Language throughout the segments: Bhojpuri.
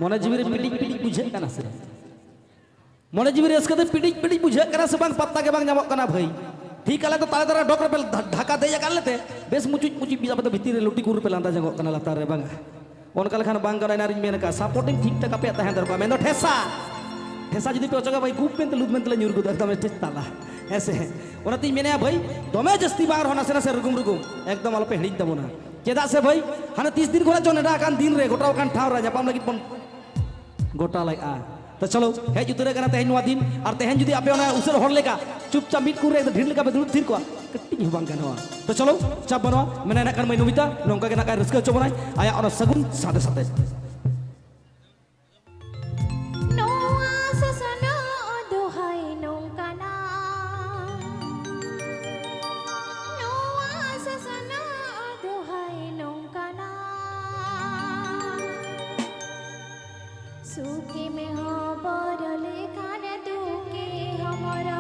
मने जीवी रे पिटिक पिटिक बुझे कना से मने जीवी रे इसके पिटिक पिटिक बुझे कना से बांग पत्ता के बांग नामक कना भाई ठीक आले तो ताले तारा डॉक्टर पे ढाका दे कर लेते बेस मुचुच मुचुच बिजा पे भीतर लुटी कुर पे लांदा जंगो कना लातार रे बांग ओनका लेखान बांग गना नारिन मेन का सपोर्टिंग ठीक ठाक पे तहन दरका मेन दो ठेसा ठेसा जदी पे ओचगा भाई गुप पेन ते लुद मेन ते न्यूर गुद एकदम टेस्ट ताला ऐसे ओनाती मेने भाई दमे जस्ती बार होना से रुगुम रुगुम एकदम आलो पे हिड़ी दबोना चेदा से भाई हाने 30 दिन घोड़ा जोनेडा कान दिन रे गोटा कान ठाव रा जापाम लगी पन गोटा लाई आ तो चलो हेज उतरे कना तेहन नुआ दिन और तेहन जुदी आपे ओना उसर हर लेका चुपचाप मिट कुरे ढीर लेका बेदुर थिर को कट्टी ही बांग गनवा तो चलो चाप बनवा मने ना कान मै नमिता नोंका के ना काय रस्का चोबनाय आया ओना सगुन साथे साथे सुखी में हो बरले खाने दुखे हमारा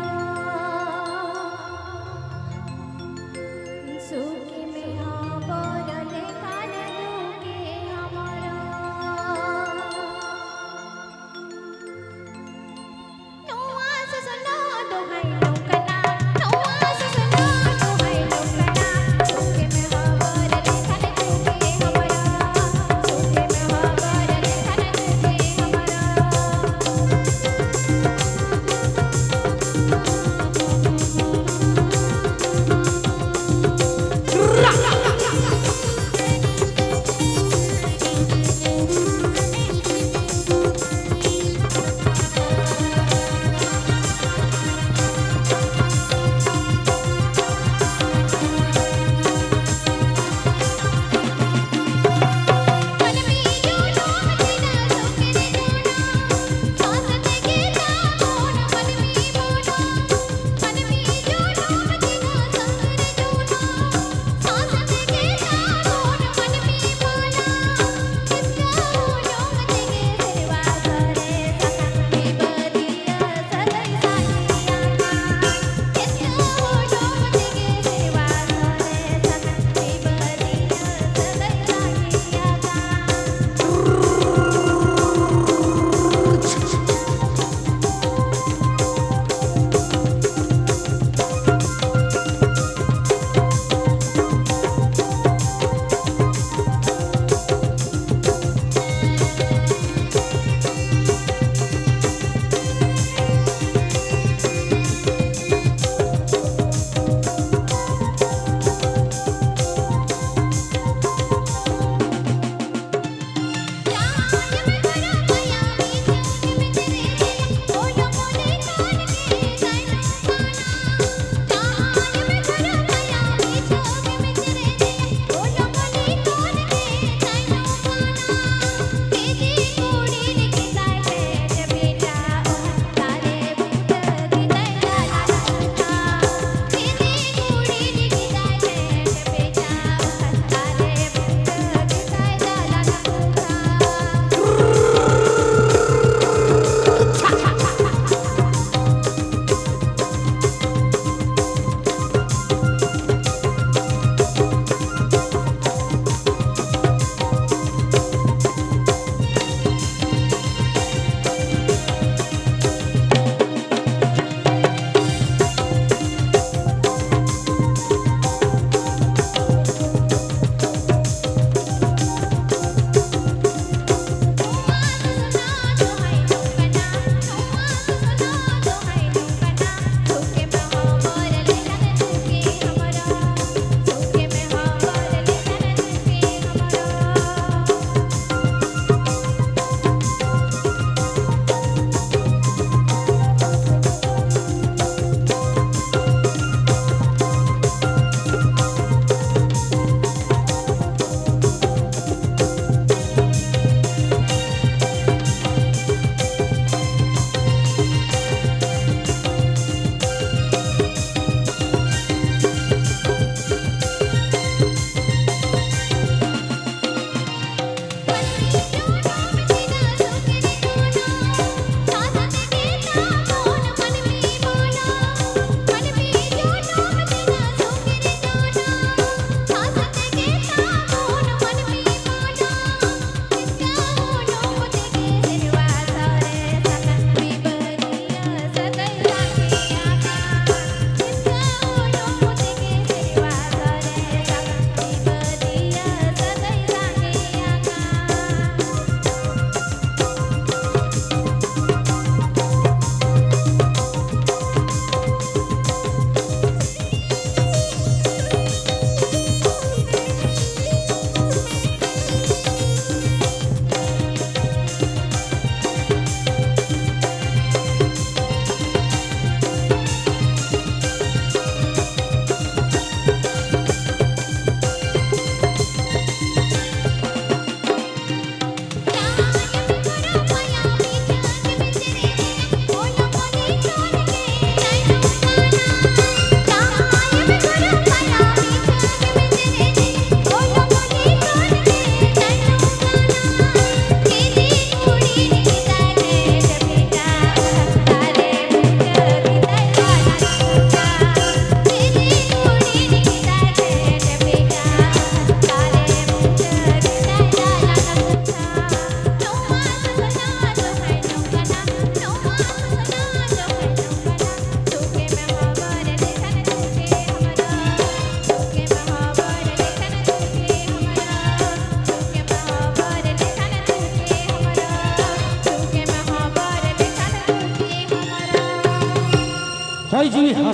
सुखी में हो बरले खाने दुखे हमारा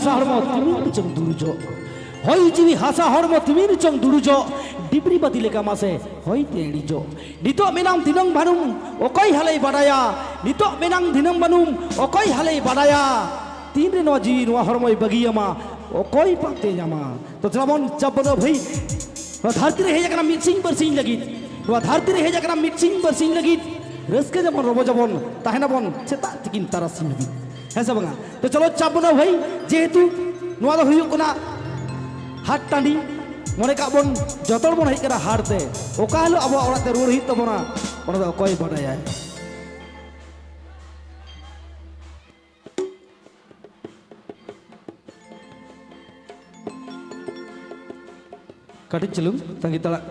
hasa hormo timin chong durujo hoi jiwi hasa hormo timin chong durujo dibri bati leka mase hoi tenijo nito menang dinong banum okoi halai badaya nito menang dinong banum okoi halai badaya tin re no jiwi no hormoi bagiyama okoi pate jama to jamon jabno bhai धरती रे हेजा मिक्सिंग बरसिंग लगी धरती रे हेजा मिक्सिंग बरसिंग लगी रस्के जबन रबो जबन ताहेना बन सेता तिकिन तारासिंग लगी है सब बंगा तो चलो चाबना भाई जेहेतु नोआ दो हुयु कना हाट टांडी मने का बन जतल बन हेकरा हारते ओका हलो अब ओराते रोड हित तबना ओना दो कोई बडाया कटिचलुम संगीत